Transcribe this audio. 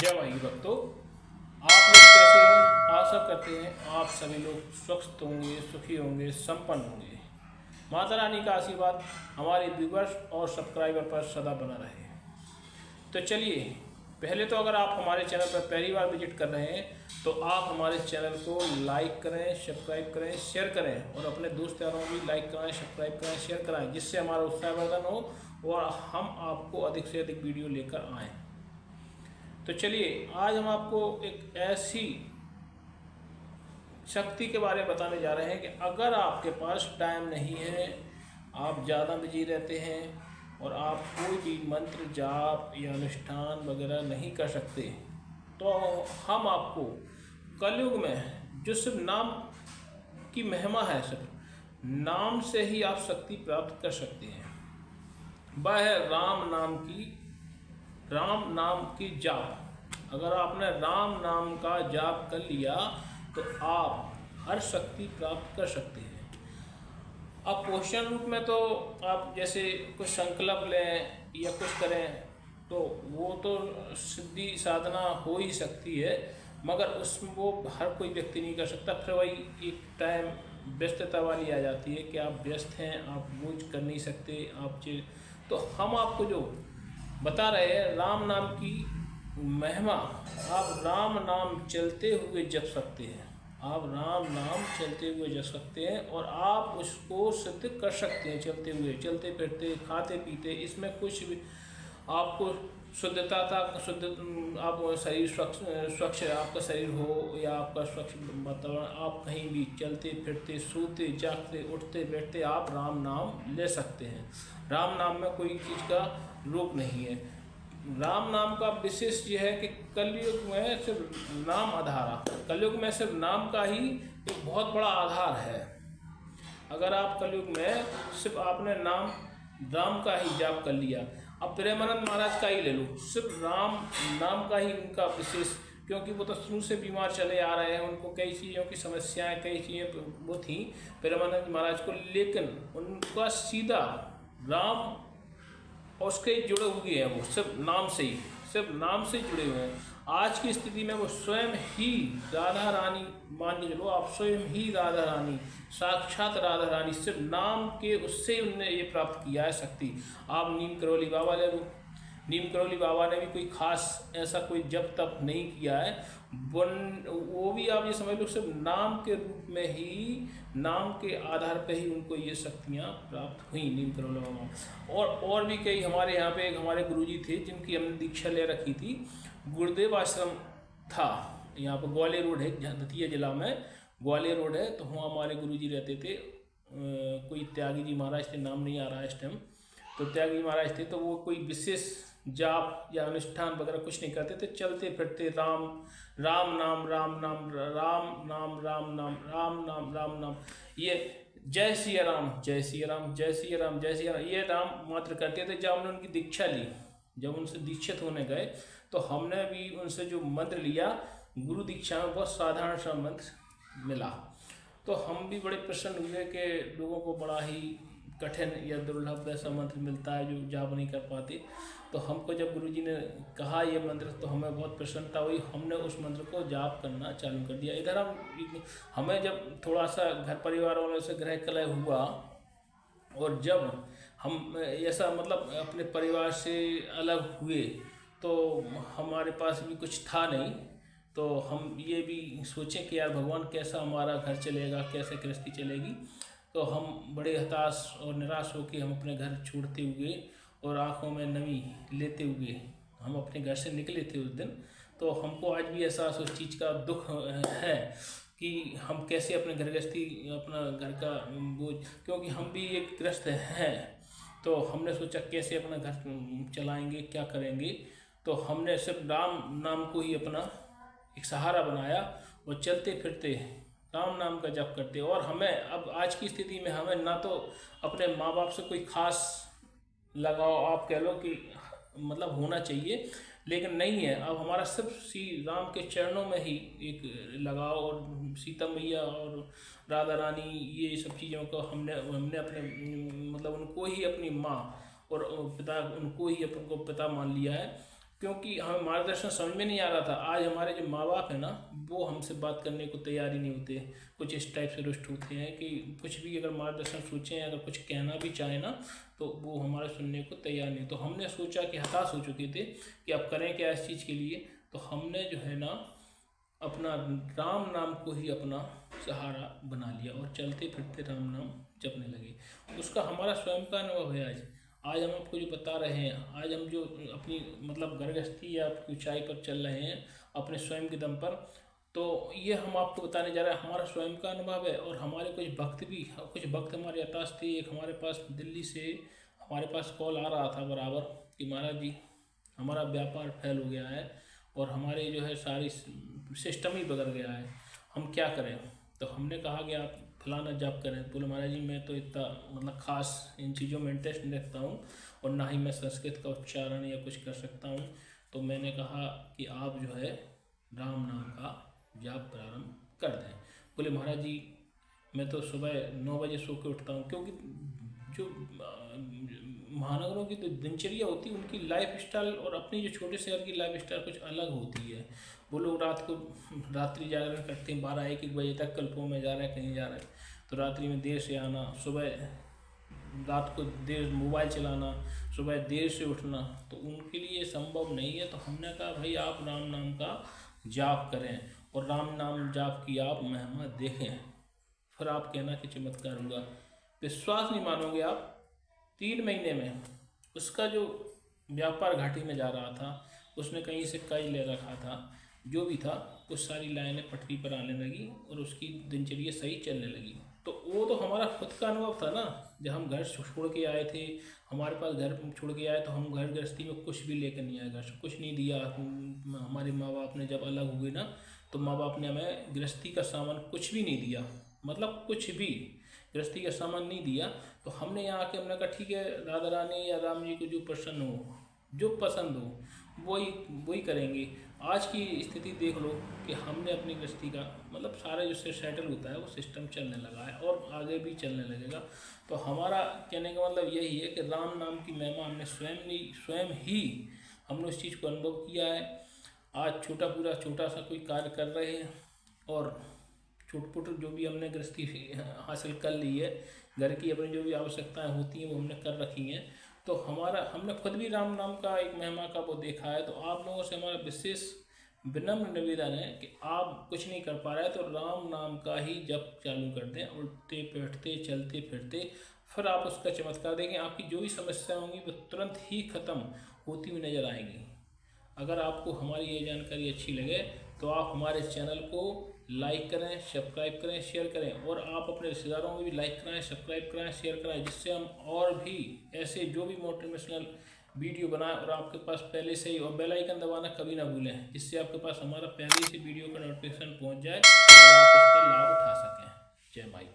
जय भाई भक्तों, आप लोग कैसे हैं? आशा करते हैं आप सभी लोग स्वस्थ होंगे, सुखी होंगे, संपन्न होंगे। माता रानी का आशीर्वाद हमारे व्यूवर्स और सब्सक्राइबर पर सदा बना रहे। तो चलिए, पहले तो अगर आप हमारे चैनल पर पहली बार विजिट कर रहे हैं तो आप हमारे चैनल को लाइक करें, सब्सक्राइब करें, शेयर करें और अपने दोस्त यारों भी लाइक कराएं, सब्सक्राइब कराएं, शेयर कराएं, जिससे हमारा उत्साहवर्धन हो और हम आपको अधिक से अधिक वीडियो लेकर आएँ। तो चलिए, आज हम आपको एक ऐसी शक्ति के बारे में बताने जा रहे हैं कि अगर आपके पास टाइम नहीं है, आप ज़्यादा बिजी रहते हैं और आप कोई भी मंत्र जाप या अनुष्ठान वगैरह नहीं कर सकते, तो हम आपको कलयुग में जो सिर्फ नाम की महिमा है, सिर्फ नाम से ही आप शक्ति प्राप्त कर सकते हैं। वह है राम नाम की जाप। अगर आपने राम नाम का जाप कर लिया तो आप हर शक्ति प्राप्त कर सकते हैं। अब क्वेश्चन रूप में तो आप जैसे कुछ संकल्प लें या कुछ करें तो वो तो सिद्धि साधना हो ही सकती है, मगर उसमें वो हर कोई व्यक्ति नहीं कर सकता। फिर वही एक टाइम व्यस्तता वाली आ जाती है कि आप व्यस्त हैं, आप वो कर नहीं सकते, तो हम आपको जो बता रहे हैं राम नाम की महिमा, आप राम नाम चलते हुए जप सकते हैं। आप राम नाम चलते हुए जप सकते हैं और आप उसको सिद्ध कर सकते हैं चलते हुए, चलते फिरते, खाते पीते। इसमें कुछ भी आपको शुद्धता था, आप शरीर स्वच्छ आपका शरीर हो या आपका स्वच्छ वातावरण, आप कहीं भी चलते फिरते, सोते जागते, उठते बैठते आप राम नाम ले सकते हैं। राम नाम में कोई चीज़ का रोक नहीं है। राम नाम का विशेष यह है कि कलयुग में सिर्फ नाम आधार, कलयुग में सिर्फ नाम का ही एक बहुत बड़ा आधार है। अगर आप कलयुग में सिर्फ आपने राम का ही जाप कर लिया, अब प्रेमानंद महाराज का ही ले लो, सिर्फ राम नाम का ही उनका विशेष, क्योंकि वो तो शुरू से बीमार चले आ रहे हैं, उनको कई चीज़ों की समस्याएं, कई चीज़ें वो थी प्रेमानंद महाराज को, लेकिन उनका सीधा राम और उसके जुड़े हुए हैं, वो सिर्फ नाम से ही, सिर्फ नाम से जुड़े हुए हैं। आज की स्थिति में वो स्वयं ही राधा रानी, मान के चलो आप, स्वयं ही राधा रानी, साक्षात राधा रानी, सिर्फ नाम के उससे उनने ये प्राप्त किया है शक्ति। आप नीम करौली बाबा ले लो, नीम करौली बाबा ने भी कोई खास ऐसा कोई जप तप नहीं किया है, वो भी आप ये समझ लो सिर्फ नाम के रूप में ही, नाम के आधार पे ही उनको ये शक्तियाँ प्राप्त हुई नीम करौली बाबा। और भी कई हमारे यहाँ पे एक हमारे गुरुजी थे जिनकी हमने दीक्षा ले रखी थी, गुरुदेव आश्रम था यहाँ पर, ग्वालियर रोड है, दतिया जिला में ग्वालियर रोड है, तो वहाँ हमारे गुरुजी रहते थे। कोई त्यागी जी महाराज थे, नाम नहीं आ रहा है इस टाइम, तो त्यागी महाराज थे। तो वो कोई विशेष जाप या अनुष्ठान वगैरह कुछ नहीं करते थे, चलते फिरते राम राम नाम राम नाम राम नाम राम नाम राम नाम राम नाम, ये जय सिया राम जय सिया राम जय सिया राम जय सिया राम, ये राम मात्र करते थे। जब हमने उनकी दीक्षा ली, जब उनसे दीक्षित होने गए, तो हमने भी उनसे जो मंत्र लिया, गुरु दीक्षा में बहुत साधारण सा मंत्र मिला, तो हम भी बड़े प्रसन्न हुए कि लोगों को बड़ा ही कठिन या दुर्लभ ऐसा मंत्र मिलता है जो जाप नहीं कर पाते। तो हमको जब गुरुजी ने कहा ये मंत्र, तो हमें बहुत प्रसन्नता हुई, हमने उस मंत्र को जाप करना चालू कर दिया। इधर हमें जब थोड़ा सा घर परिवार वालों से ग्रह कलह हुआ और जब हम ऐसा मतलब अपने परिवार से अलग हुए, तो हमारे पास भी कुछ था नहीं, तो हम ये भी सोचें कि यार भगवान कैसा हमारा घर चलेगा, कैसे गृहस्थी चलेगी। तो हम बड़े हताश और निराश होकर हम अपने घर छोड़ते हुए और आँखों में नमी लेते हुए हम अपने घर से निकले थे उस दिन। तो हमको आज भी एहसास उस चीज़ का दुख है कि हम कैसे अपने घर गृहस्थी, अपना घर का बोझ, क्योंकि हम भी एक गृहस्थ हैं, तो हमने सोचा कैसे अपना घर चलाएंगे, क्या करेंगे। तो हमने सिर्फ राम नाम को ही अपना एक सहारा बनाया और चलते फिरते राम नाम का जप करते। और हमें अब आज की स्थिति में हमें ना तो अपने माँ बाप से कोई खास लगाव आप कह लो कि मतलब होना चाहिए, लेकिन नहीं है। अब हमारा सिर्फ श्री राम के चरणों में ही एक लगाव, और सीता मैया और राधा रानी, ये सब चीज़ों को हमने अपने मतलब उनको ही अपनी माँ और पिता, उनको ही अपन को पिता मान लिया है। क्योंकि हमें मार्गदर्शन समझ में नहीं आ रहा था। आज हमारे जो माँ बाप है ना, वो हमसे बात करने को तैयार ही नहीं होते, कुछ इस टाइप से रुष्ट होते हैं कि कुछ भी अगर मार्गदर्शन सोचें, अगर कुछ कहना भी चाहे ना, तो वो हमारा सुनने को तैयार नहीं। तो हमने सोचा कि हताश हो चुके थे कि अब करें क्या इस चीज़ के लिए। तो हमने जो है ना अपना राम नाम को ही अपना सहारा बना लिया और चलते फिरते राम नाम जपने लगे। उसका हमारा स्वयं का अनुभव है। आज हम आपको जो बता रहे हैं, आज हम जो अपनी मतलब गृहस्थी या ऊंचाई पर चल रहे हैं अपने स्वयं के दम पर, तो ये हम आपको बताने जा रहे हैं, हमारा स्वयं का अनुभव है। और हमारे कुछ भक्त हमारे हताश थे। एक हमारे पास दिल्ली से हमारे पास कॉल आ रहा था बराबर कि महाराज जी हमारा व्यापार फेल हो गया है और हमारे जो है सारी सिस्टम ही बदल गया है, हम क्या करें। तो हमने कहा कि आप फलाना जॉब करें। बोले महाराज जी मैं तो इतना मतलब खास इन चीज़ों में इंटरेस्ट नहीं रखता हूँ और ना ही मैं संस्कृत का उच्चारण या कुछ कर सकता हूँ। तो मैंने कहा कि आप जो है राम नाम का जाप प्रारंभ कर दें। बोले महाराज जी मैं तो सुबह 9 बजे सो के उठता हूँ, क्योंकि जो महानगरों की तो दिनचर्या होती है, उनकी लाइफ स्टाइल और अपनी जो छोटे शहर की लाइफ स्टाइल कुछ अलग होती है। वो लोग रात को रात्रि जागरण करते हैं 12-1 बजे तक, कल्पों में जा रहे हैं, कहीं जा रहे हैं, तो रात्रि में देर से आना, सुबह रात को देर मोबाइल चलाना, सुबह देर से उठना, तो उनके लिए संभव नहीं है। तो हमने कहा भाई आप राम नाम का जाप करें और राम नाम जाप की आप महिमा देखें, फिर आप कहना कि चमत्कार होगा। विश्वास नहीं मानोगे आप, 3 महीने में उसका जो व्यापार घाटी में जा रहा था, उसने कहीं से कर्ज ले रखा था, जो भी था कुछ सारी लाइनें पटरी पर आने लगी और उसकी दिनचर्या सही चलने लगी। तो वो तो हमारा खुद का अनुभव था ना, जब हम घर छोड़ के आए थे, हमारे पास घर छोड़ के आए तो हम घर गृहस्थी में कुछ भी लेकर नहीं आए, घर से कुछ नहीं दिया। हमारे माँ बाप ने जब अलग हुए ना, तो माँ बाप ने हमें गृहस्थी का सामान कुछ भी नहीं दिया, मतलब कुछ भी गृहस्थी का सामान नहीं दिया। तो हमने यहाँ आके हमने कहा ठीक है, राधा रानी या राम जी को जो प्रसन्न हो, जो पसंद हो वही करेंगे। आज की स्थिति देख लो कि हमने अपनी गृहस्थी का मतलब सारे जिससे सेटल होता है वो सिस्टम चलने लगा है और आगे भी चलने लगेगा। तो हमारा कहने का मतलब यही है कि राम नाम की महिमा हमने स्वयं ही हमने उस चीज़ को अनुभव किया है। आज छोटा सा कोई कार्य कर रहे हैं और छोट जो भी हमने गृहस्थी हासिल कर ली है, घर की अपनी जो भी आवश्यकताएं होती हैं वो हमने कर रखी हैं। तो हमने खुद भी राम नाम का एक महिमा का वो देखा है। तो आप लोगों से हमारा विशेष विनम्र निवेदन है कि आप कुछ नहीं कर पा रहे हैं तो राम नाम का ही जप चालू कर दें, उठते बैठते चलते फिरते, फिर आप उसका चमत्कार देखें। आपकी जो भी समस्या होंगी वो तुरंत ही खत्म होती हुई नजर आएंगी। अगर आपको हमारी ये जानकारी अच्छी लगे तो आप हमारे चैनल को लाइक करें, सब्सक्राइब करें, शेयर करें और आप अपने रिश्तेदारों में भी लाइक कराएं, सब्सक्राइब कराएं, शेयर कराएं, जिससे हम और भी ऐसे जो भी मोटिवेशनल वीडियो बनाएं और आपके पास पहले से ही, और बेल आइकन दबाना कभी ना भूलें, जिससे आपके पास हमारा पहले से वीडियो का नोटिफिकेशन पहुंच जाए और आप उसका लाभ उठा सकें। जय माई की।